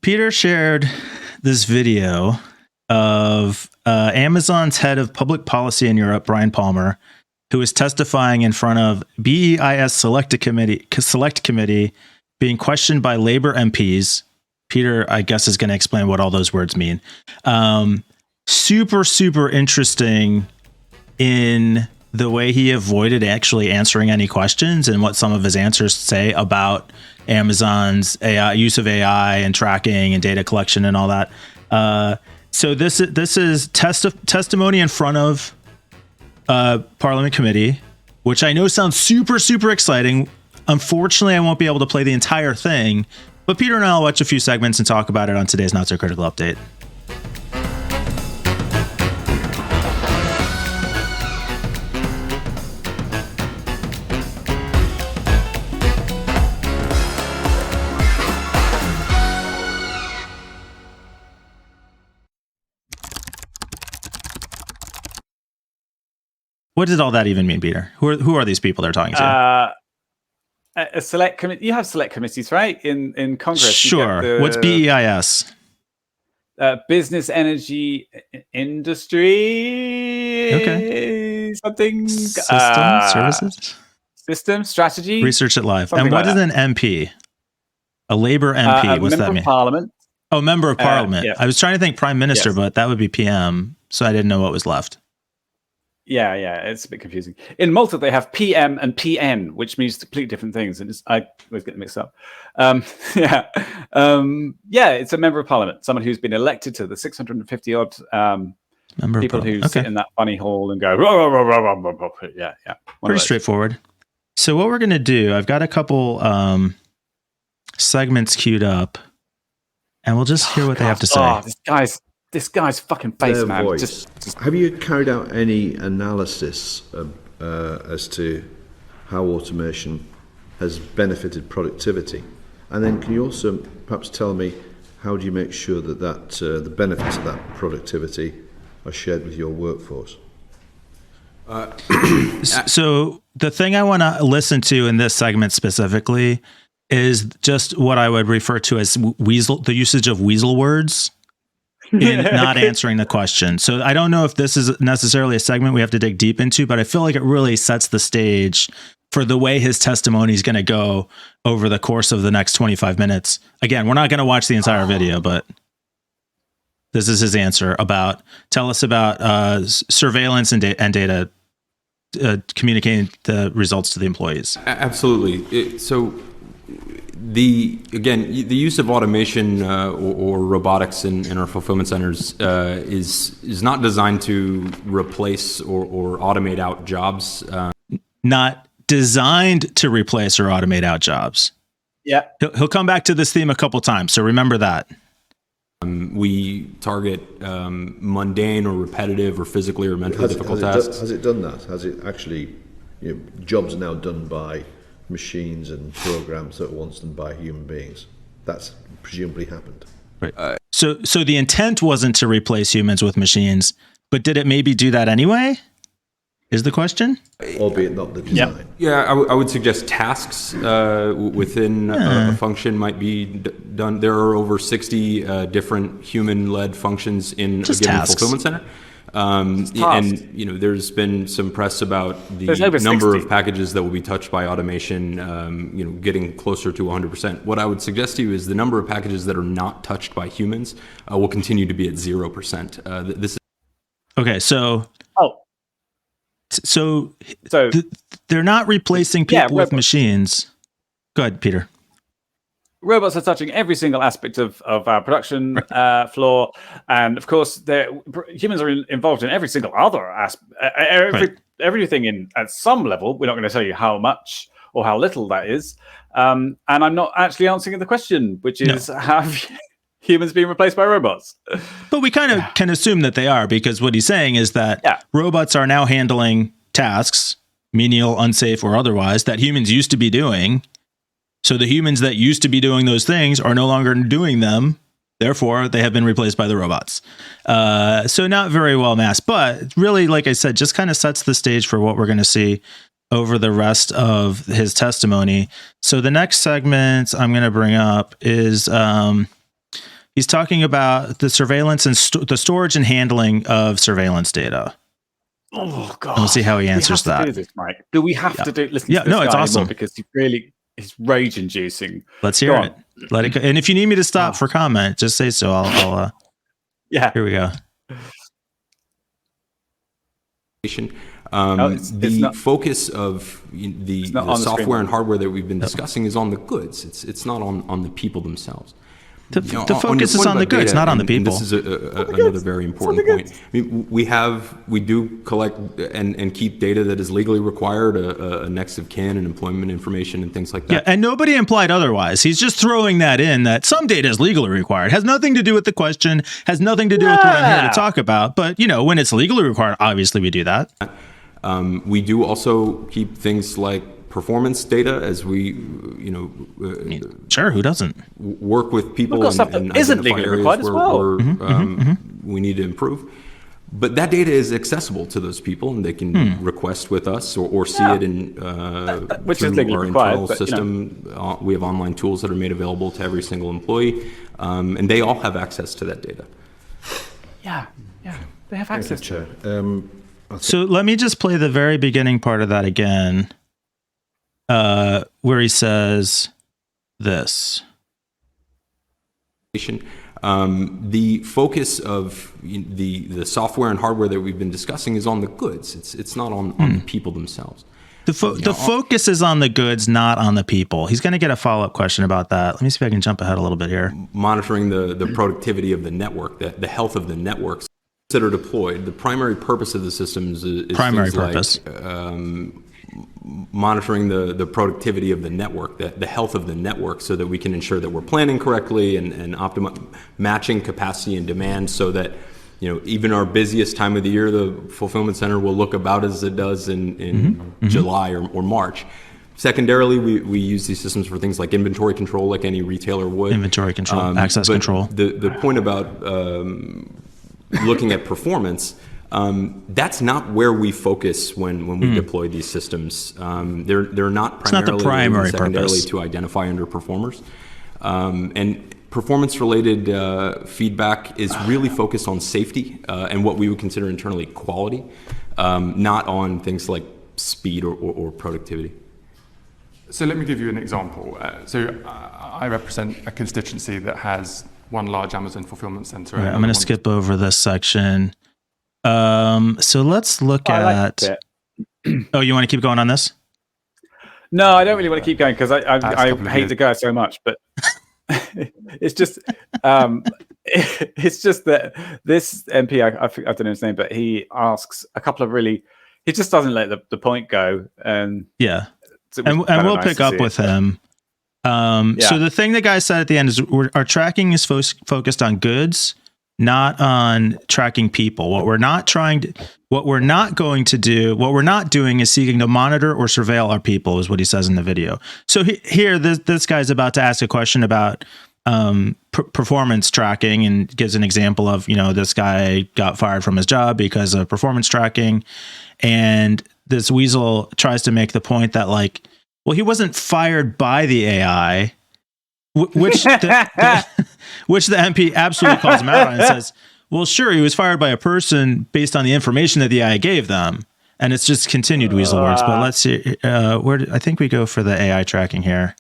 Peter shared this video of Amazon's head of public policy in Europe, Brian Palmer, who is testifying in front of BEIS Select Committee, being questioned by Labour MPs. Peter, I guess, is going to explain what all those words mean. Super, super interesting in the way he avoided actually answering any questions and what some of his answers say about Amazon's AI, use of AI and tracking and data collection and all that. So this is testimony in front of Parliament Committee, which I know sounds super, super exciting. Unfortunately, I won't be able to play the entire thing, but Peter and I will watch a few segments and talk about it on today's Not So Critical Update. What did all that even mean, Peter? Who are these people they're talking to? A select committee. You have select committees, right? In Congress. Sure. What's BEIS? Business, energy, industry. Okay. Something. Services. System strategy. Research it live. And what is an MP? A Labour MP. What's that mean? Member of Parliament. Oh, member of Parliament. Yes. I was trying to think Prime Minister, Yes. but that would be PM. So I didn't know what was left. Yeah, it's a bit confusing. In Malta, they have PM and PN, which means completely different things, and I always get them mixed up. It's a member of Parliament, someone who's been elected to the 650 odd people who sit in that funny hall and go. Rah, rah, rah, rah, rah, rah. Yeah. Pretty straightforward. So what we're gonna do? I've got a couple segments queued up, and we'll just hear what they have to say. This guy's fucking face, man. Just... Have you carried out any analysis as to how automation has benefited productivity? And then can you also perhaps tell me how do you make sure that the benefits of that productivity are shared with your workforce? So the thing I want to listen to in this segment specifically is just what I would refer to as the usage of weasel words in not answering the question. So I don't know if this is necessarily a segment we have to dig deep into, but I feel like it really sets the stage for the way his testimony is going to go over the course of the next 25 minutes. Again, we're not going to watch the entire video, but this is his answer tell us about surveillance and data communicating the results to the employees. Absolutely. The use of automation or robotics in our fulfillment centers is not designed to replace or automate out jobs. Not designed to replace or automate out jobs. Yeah. He'll come back to this theme a couple times, so remember that. We target mundane or repetitive or physically or mentally difficult tasks. Has it done that? Has it actually, jobs are now done by machines and programs that were once done by human beings? That's presumably happened. Right. So the intent wasn't to replace humans with machines, but did it maybe do that anyway? Is the question? Albeit not the design. Yeah, I would suggest tasks within a function might be done. There are over 60 different human-led functions in a given fulfillment center. And there's been some press about the number of packages that will be touched by automation, getting closer to 100%. What I would suggest to you is the number of packages that are not touched by humans will continue to be at 0%. This is okay. So they're not replacing people with machines. Go ahead, Peter. Robots are touching every single aspect of our production floor, and of course, humans are involved in every single other aspect, everything at some level. We're not going to tell you how much or how little that is, and I'm not actually answering the question, which is have humans being replaced by robots? But we kind of can assume that they are, because what he's saying is that robots are now handling tasks, menial, unsafe, or otherwise, that humans used to be doing. So the humans that used to be doing those things are no longer doing them. Therefore, they have been replaced by the robots. So not very well masked, but really, like I said, just kind of sets the stage for what we're going to see over the rest of his testimony. So the next segment I'm going to bring up is He's talking about the surveillance and the storage and handling of surveillance data. Oh God! We'll see how he answers that. Do this, Mike. Do we have to do? Listen to this no, it's guy awesome because he's rage-inducing. Let's hear it. Let it go. And if you need me to stop for comment, just say so. I'll yeah. Here we go. The focus of the software and hardware that we've been discussing is on the goods. It's not on the people themselves. The focus is on the goods, not on the people. This is another very important point. I mean, we do collect and keep data that is legally required, a next of kin and employment information and things like that. Yeah, and nobody implied otherwise. He's just throwing that in, that some data is legally required. Has nothing to do with the question, has nothing to do with what I'm here to talk about. But, when it's legally required, obviously we do that. We do also keep things like performance data as we, sure, who doesn't work with people and isn't legally required as well. We need to improve. But that data is accessible to those people, and they can request with us or see it in which is legally our required, internal system. We have online tools that are made available to every single employee, and they all have access to that data. Yeah, they have access to it. So let me just play the very beginning part of that again, where he says this. The focus of the software and hardware that we've been discussing is on the goods. It's not on the people themselves. The focus is on the goods, not on the people. He's going to get a follow-up question about that. Let me see if I can jump ahead a little bit here. Monitoring the productivity of the network, the health of the networks that are deployed. The primary purpose of the systems is primary purpose. Monitoring the productivity of the network, the health of the network, so that we can ensure that we're planning correctly and matching capacity and demand, so that even our busiest time of the year, the fulfillment center will look about as it does in July or March. Secondarily, we use these systems for things like inventory control, like any retailer would. Inventory control, access control. The point about looking at performance, that's not where we focus when we deploy these systems. They're not primarily secondarily to identify underperformers. And performance-related feedback is really focused on safety and what we would consider internally quality, not on things like speed or productivity. So let me give you an example. I represent a constituency that has one large Amazon fulfillment center. Right, I'm going to skip over this section. So let's look at. Oh, you want to keep going on this? No, I don't really want to keep going because I hate the guy so much. But it's just it's just that this MP, I don't know his name, but he asks a couple of really. He just doesn't let the point go, and and we'll pick up with him. So the thing the guy said at the end is our tracking is focused on goods, not on tracking people. What we're not doing is seeking to monitor or surveil our people, is what he says in the video. So here, this guy's about to ask a question about performance tracking, and gives an example of, this guy got fired from his job because of performance tracking. And this weasel tries to make the point that, well, he wasn't fired by the AI, which the MP absolutely calls him out on and says, well, sure, he was fired by a person based on the information that the AI gave them. And it's just continued weasel words. But let's see, I think we go for the AI tracking here.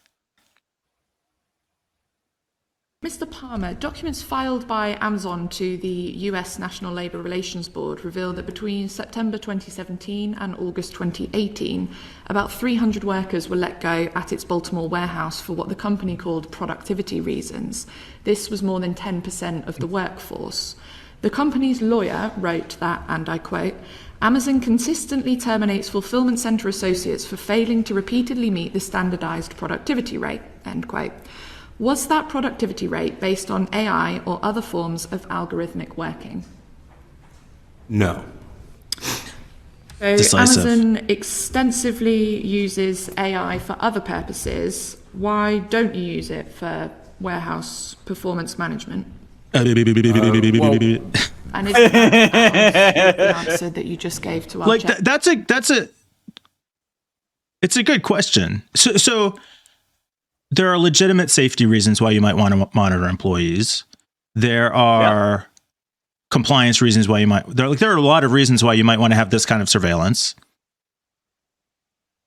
Mr. Palmer, documents filed by Amazon to the US National Labor Relations Board reveal that between September 2017 and August 2018, about 300 workers were let go at its Baltimore warehouse for what the company called productivity reasons. This was more than 10% of the workforce. The company's lawyer wrote that, and I quote, Amazon consistently terminates fulfillment center associates for failing to repeatedly meet the standardized productivity rate, end quote. Was that productivity rate based on AI or other forms of algorithmic working? No. So Decisive. Amazon extensively uses AI for other purposes. Why don't you use it for warehouse performance management? And is that the answer that you just gave to our chat? It's a good question. So there are legitimate safety reasons why you might want to monitor employees. There are compliance reasons why you might. There are a lot of reasons why you might want to have this kind of surveillance.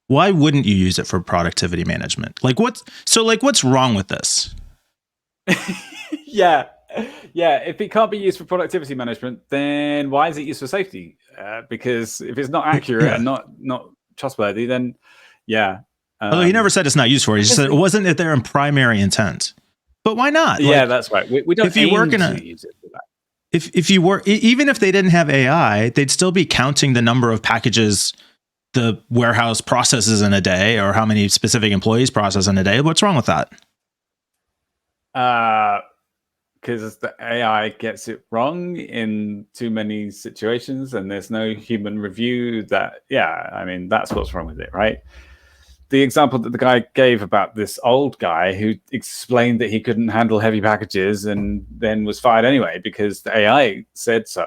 Why wouldn't you use it for productivity management? What's wrong with this? Yeah. If it can't be used for productivity management, then why is it used for safety? Because if it's not accurate and not trustworthy, then although he never said it's not used for it, he just said it wasn't their primary intent. But why not? That's right. We don't aim to use it for that. If you were, even if they didn't have AI, they'd still be counting the number of packages the warehouse processes in a day, or how many specific employees process in a day. What's wrong with that? Because the AI gets it wrong in too many situations, and there's no human review. That's what's wrong with it, right? The example that the guy gave about this old guy who explained that he couldn't handle heavy packages and then was fired anyway because the AI said so,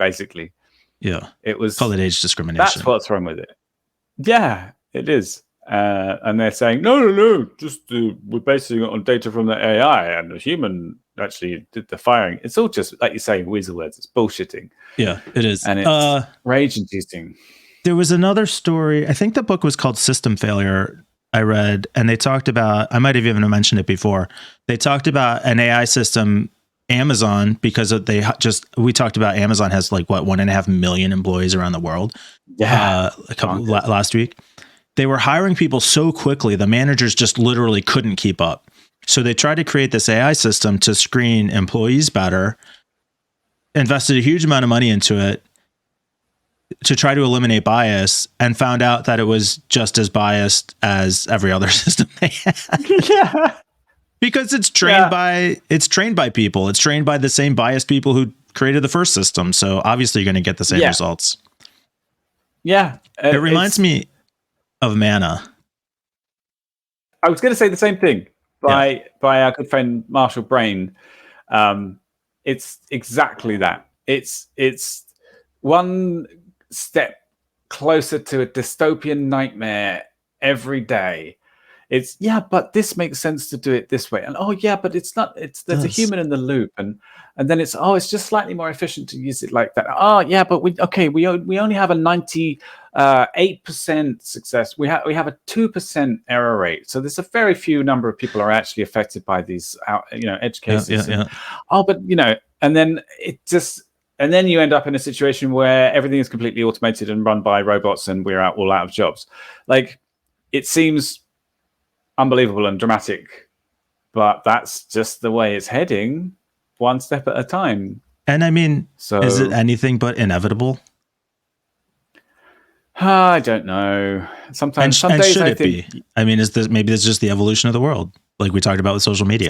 basically. Yeah. It was call it age discrimination. That's what's wrong with it. Yeah, it is. And they're saying, no, just we're basing it on data from the AI, and the human actually did the firing. It's all just, like you say, weasel words. It's bullshitting. Yeah, it is. And it's rage-inducing. There was another story. I think the book was called System Failure. I read, and they talked about, I might have even mentioned it before. They talked about an AI system, Amazon, because we talked about Amazon has 1.5 million employees around the world. Yeah. Last week. They were hiring people so quickly, the managers just literally couldn't keep up. So they tried to create this AI system to screen employees better, invested a huge amount of money into it to try to eliminate bias, and found out that it was just as biased as every other system they had. Yeah. Because it's trained by people. It's trained by the same biased people who created the first system. So obviously you're going to get the same results. Yeah. It reminds me of Mana. I was going to say the same thing by our good friend Marshall Brain. It's exactly that. It's one step closer to a dystopian nightmare every day. It's but this makes sense to do it this way, and but it's not. There's a human in the loop, and then it's just slightly more efficient to use it like that. But we only have a 98% success. We have a 2% error rate, so there's a very few number of people are actually affected by these edge cases. And then and then you end up in a situation where everything is completely automated and run by robots, and we're all out of jobs. It seems unbelievable and dramatic, but that's just the way it's heading, one step at a time. And is it anything but inevitable? I don't know. Some days should I it think, be? Maybe it's just the evolution of the world, like we talked about with social media.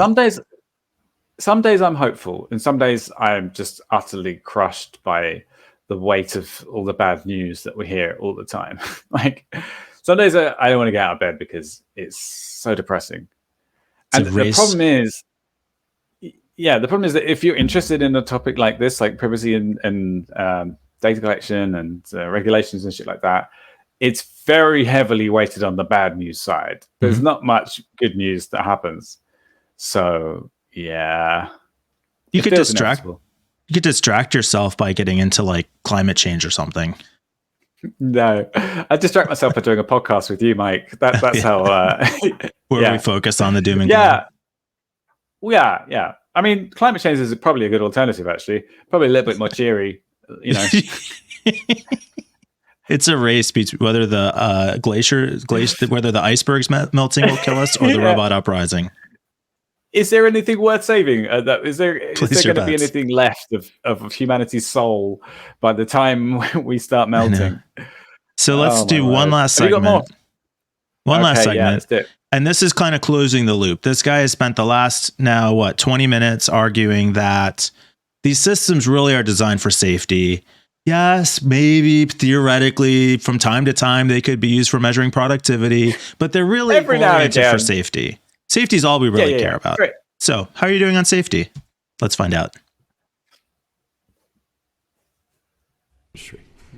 Some days I'm hopeful, and some days I'm just utterly crushed by the weight of all the bad news that we hear all the time. Some days I don't want to get out of bed because it's so depressing. And the problem is that if you're interested in a topic like this, like privacy and data collection and regulations and shit like that, it's very heavily weighted on the bad news side. There's not much good news that happens. So you could distract yourself by getting into climate change or something. No, I distract myself by doing a podcast with you, Mike. That's how. Where we focus on the doom and gloom. Yeah. Climate change is probably a good alternative. Actually, probably a little bit more cheery. It's a race between whether the whether the icebergs melting will kill us or the robot uprising. Is there anything worth saving? Is there going to be anything left of humanity's soul by the time we start melting? So let's do one last segment. One last segment. And this is kind of closing the loop. This guy has spent the last 20 minutes arguing that these systems really are designed for safety. Yes, maybe theoretically from time to time they could be used for measuring productivity, but they're really oriented for safety. Safety is all we really care about. Great. So how are you doing on safety? Let's find out.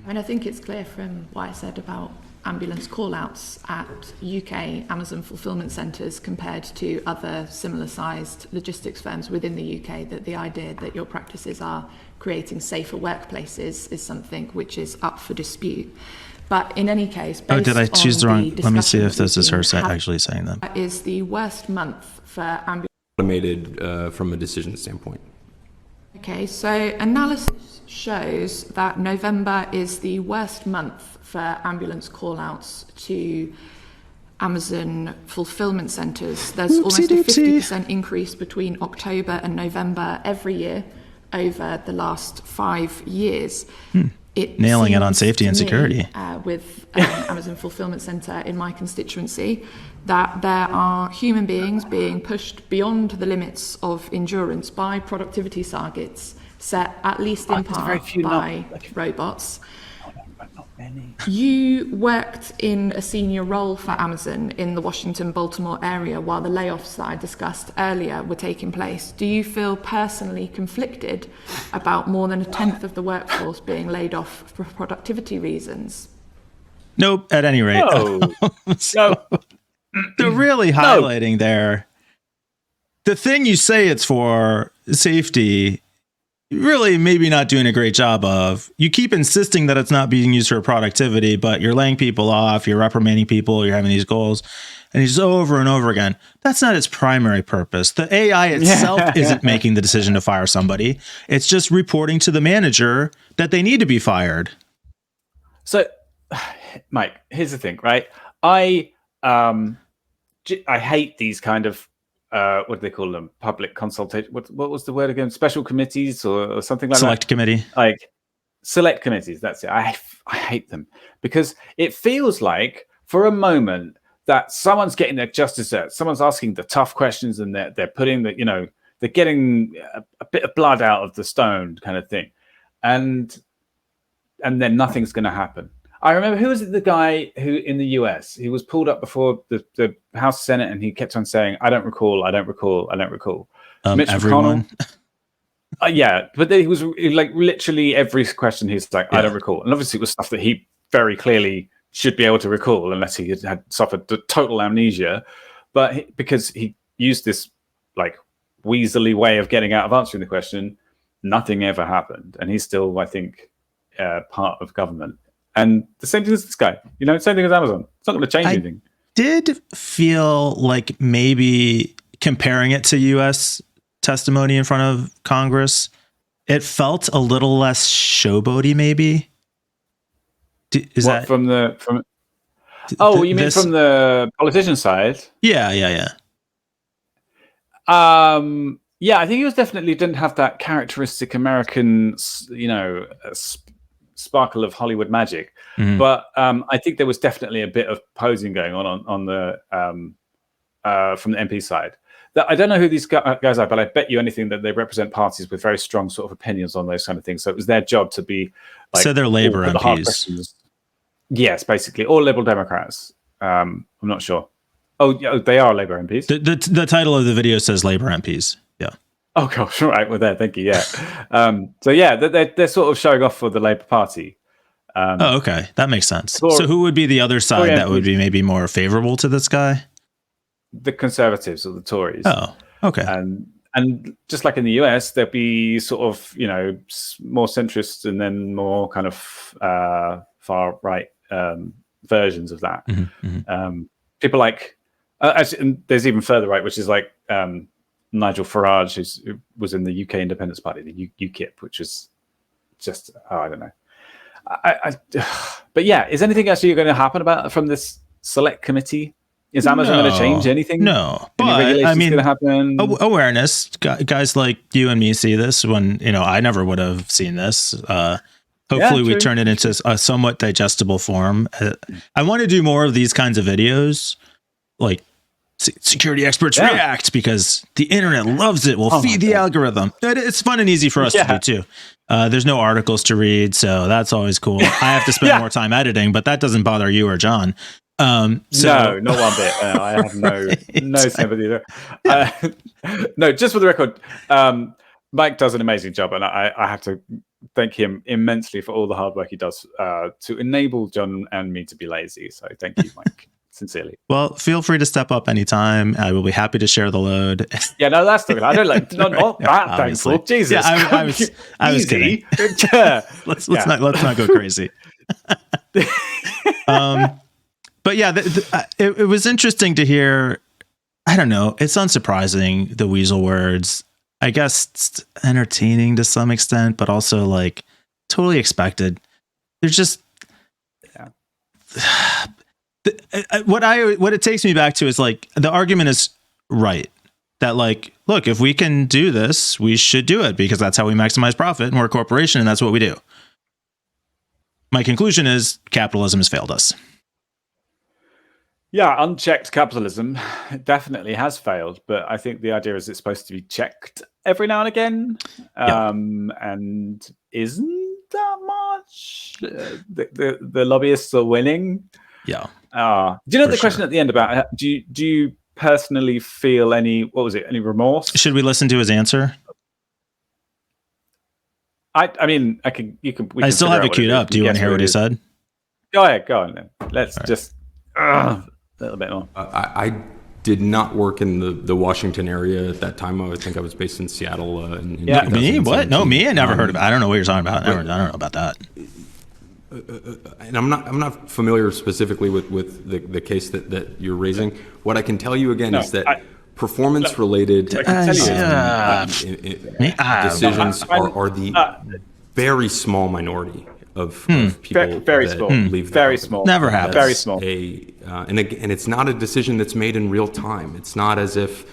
I think it's clear from what I said about ambulance call-outs at UK Amazon fulfillment centres compared to other similar-sized logistics firms within the UK, that the idea that your practices are creating safer workplaces is something which is up for dispute. But in any case, based did I choose the wrong? Let me see if this is her discussion actually saying that. that is the worst month for ambulance. Automated from a decision standpoint. Okay, so analysis shows that November is the worst month for ambulance call-outs to Amazon fulfillment centres. There's almost a 50% increase between October and November every year over the last 5 years. Nailing it on safety and security. With Amazon fulfillment centre in my constituency, that there are human beings being pushed beyond the limits of endurance by productivity targets set at least in part by robots. You worked in a senior role for Amazon in the Washington-Baltimore area while the layoffs that I discussed earlier were taking place. Do you feel personally conflicted about more than a tenth of the workforce being laid off for productivity reasons? Nope, at any rate. No. They're really highlighting there. The thing you say it's for, safety, really maybe not doing a great job of. You keep insisting that it's not being used for productivity, but you're laying people off, you're reprimanding people, you're having these goals, and it's over and over again. That's not its primary purpose. The AI itself isn't making the decision to fire somebody. It's just reporting to the manager that they need to be fired. So, Mike, here's the thing, right? I hate these kind of what do they call them? Public consultation. What was the word again? Special committees or something like Select that. committee. Like select committees. That's it. I hate them because it feels like for a moment that someone's getting their just desserts. Someone's asking the tough questions and they're putting they're getting a bit of blood out of the stone kind of thing, and then nothing's going to happen. I remember, who was it, the guy who in the US, he was pulled up before the House Senate and he kept on saying, I don't recall. Mitch Everyone. Yeah, but then he was like literally every question he's like, I don't recall. And obviously it was stuff that he very clearly should be able to recall unless he had suffered total amnesia. But because he used this like weaselly way of getting out of answering the question, nothing ever happened. And he's still, I think, part of government. And the same thing as this guy, same thing as Amazon. It's not going to change anything. Did feel like maybe comparing it to U.S. testimony in front of Congress, it felt a little less showboaty, maybe. Is that from the? You mean from the politician side? Yeah. Yeah, I think he didn't have that characteristic American, sparkle of Hollywood magic. Mm-hmm. But I think there was definitely a bit of posing going on the from the MP side. I don't know who these guys are, but I bet you anything that they represent parties with very strong sort of opinions on those kind of things. So it was their job to be like, so they're Labour MPs. Yes, basically, or Liberal Democrats. I'm not sure. Oh, they are Labour MPs. The title of the video says Labour MPs. Yeah. Oh gosh, all right. Well, there, thank you. Yeah. They're sort of showing off for the Labour Party. Okay, that makes sense. So who would be the other side that would be maybe more favorable to this guy? The Conservatives or the Tories. Oh, okay. And just like in the US, there'd be sort of more centrist and then more kind of far right versions of that. Mm-hmm. People like and there's even further right, which is like Nigel Farage, who was in the UK Independence Party, the UKIP, which is just I don't know. But yeah, is anything actually going to happen from this select committee? Is Amazon going to change anything? No, but I mean, going to happen? Awareness. Guys like you and me see this when I never would have seen this. Hopefully, we turn it into a somewhat digestible form. I want to do more of these kinds of videos, like security experts react, because the internet loves it. We'll feed the algorithm. It's fun and easy for us to do too. There's no articles to read, so that's always cool. I have to spend more time editing, but that doesn't bother you or John. No, not one bit. I have no sympathy there. No, just for the record, Mike does an amazing job, and I have to thank him immensely for all the hard work he does to enable John and me to be lazy. So thank you, Mike, sincerely. Well, feel free to step up anytime. I will be happy to share the load. Yeah, no, that's not good. I don't like not that thankful. Jesus, yeah, I was kidding. let's not go crazy. But yeah, it was interesting to hear. I don't know. It's unsurprising, the weasel words. I guess it's entertaining to some extent, but also like totally expected. They're just what it takes me back to is like the argument is right that like, look, if we can do this, we should do it because that's how we maximize profit, and we're a corporation and that's what we do. My conclusion is capitalism has failed us. Yeah, unchecked capitalism definitely has failed, but I think the idea is it's supposed to be checked every now and again, and isn't that much. The lobbyists are winning. Yeah. Do you know the question at the end about do you personally feel any remorse? Should we listen to his answer? I mean, I can. I still have it queued up. Do you want to hear what he said? Go ahead. Go on then. Let's just. A little bit more. I did not work in the Washington area at that time. I think I was based in Seattle. Me? What? No, me. I never heard of it. I don't know what you're talking about. I don't know about that. And I'm not familiar specifically with the case that you're raising. What I can tell you again is that performance-related decisions are the very small minority of people very small. Leave very small. Never happens. Very small. And it's not a decision that's made in real time. It's not as if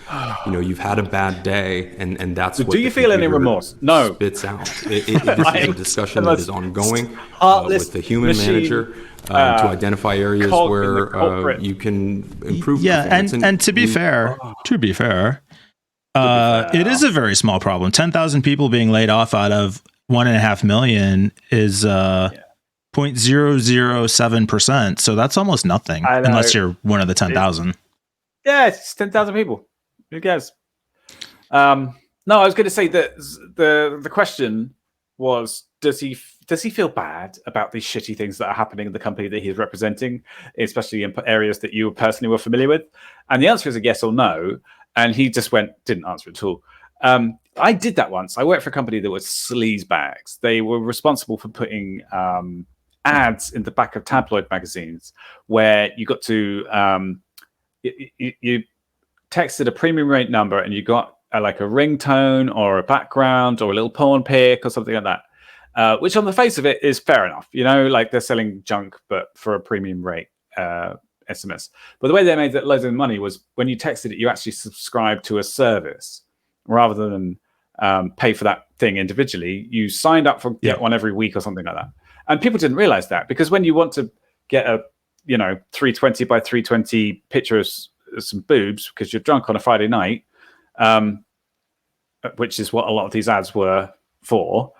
you've had a bad day and that's what. Do you feel any remorse? No. Spits out. This is a discussion that is ongoing with the human manager to identify areas where you can improve. Yeah, performance. and to be fair, it is a very small problem. 10,000 people being laid off out of 1.5 million is 0.007%. So that's almost nothing unless you're one of the 10,000. Yeah, it's 10,000 people. Who cares? No, I was going to say that the question was, does he feel bad about these shitty things that are happening in the company that he's representing, especially in areas that you personally were familiar with? And the answer is a yes or no. And he just didn't answer at all. I did that once. I worked for a company that was sleaze bags. They were responsible for putting ads in the back of tabloid magazines where you got to you texted a premium rate number and you got like a ringtone or a background or a little porn pic or something like that, which on the face of it is fair enough. Like they're selling junk, but for a premium rate SMS. But the way they made loads of money was when you texted it, you actually subscribed to a service rather than pay for that thing individually. You signed up for get one every week or something like that. And people didn't realize that, because when you want to get a 320 by 320 picture of some boobs because you're drunk on a Friday night, which is what a lot of these ads were for,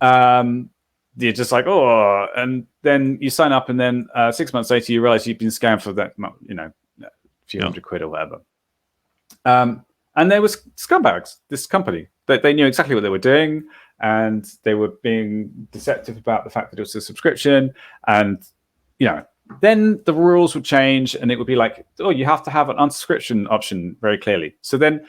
you're just like, oh, and then you sign up, and then 6 months later you realize you've been scammed for that, a few hundred quid or whatever. And there was scumbags, this company, that they knew exactly what they were doing, and they were being deceptive about the fact that it was a subscription. And then the rules would change, and it would be like, oh, you have to have an unsubscription option very clearly. So then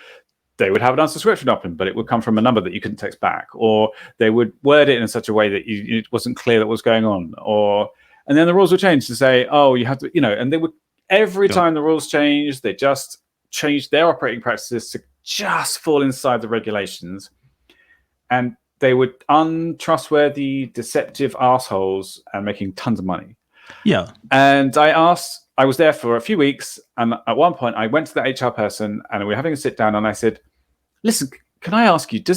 they would have an unsubscription option, but it would come from a number that you couldn't text back, or they would word it in such a way that it wasn't clear what was going on, and then the rules would change to say, oh, you have to, and they would, every time the rules changed, they just changed their operating practices to just fall inside the regulations, and they were untrustworthy, deceptive assholes and making tons of money. Yeah. And I was there for a few weeks, and at one point I went to the HR person and we were having a sit down, and I said, listen, can I ask you, do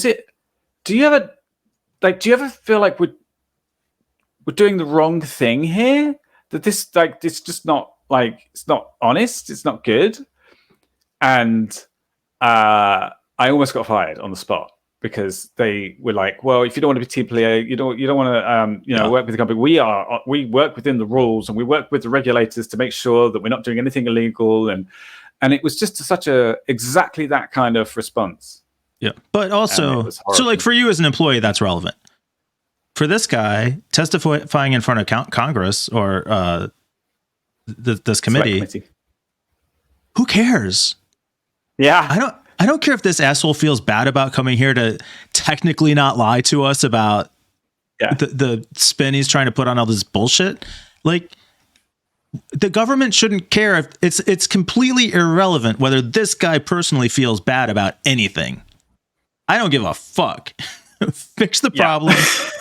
you ever feel like we're doing the wrong thing here? That this just not it's not honest, it's not good. And I almost got fired on the spot, because they were like, well, if you don't want to be team player, you don't want to work with the company. We work within the rules, and we work with the regulators to make sure that we're not doing anything illegal. And it was just exactly that kind of response. Yeah. But also, so like for you as an employee, that's relevant. for this guy testifying in front of Congress or this committee, who cares? Yeah. I don't care if this asshole feels bad about coming here to technically not lie to us about the spin he's trying to put on all this bullshit. Like, the government shouldn't care if it's completely irrelevant whether this guy personally feels bad about anything. I don't give a fuck. Fix the problem,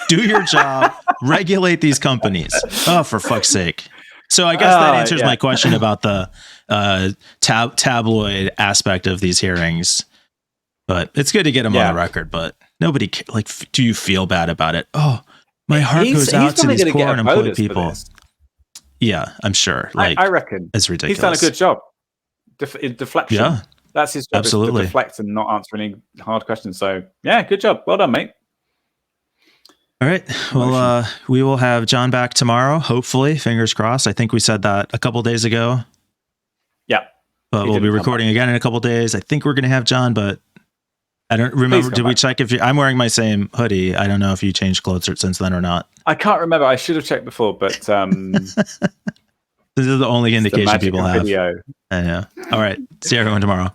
do your job, regulate these companies. Oh, for fuck's sake. So I guess that answers my question about the tabloid aspect of these hearings. But it's good to get him on the record. But nobody, like, do you feel bad about it? Oh, my heart goes out to these poor unemployed people. Yeah, I'm sure. Like, I reckon it's ridiculous. He's done a good job. Deflection. Yeah, that's his job. Absolutely. To deflect and not answer any hard questions. So yeah, good job. Well done, mate. All right. Well, we will have Jon back tomorrow. Hopefully, fingers crossed. I think we said that a couple days ago. Yeah. But we'll be recording again in a couple days. I think we're going to have Jon, but I don't remember. Did we check if I'm wearing my same hoodie? I don't know if you changed clothes since then or not. I can't remember. I should have checked before, but this is the only indication people have. I know. All right. See everyone tomorrow.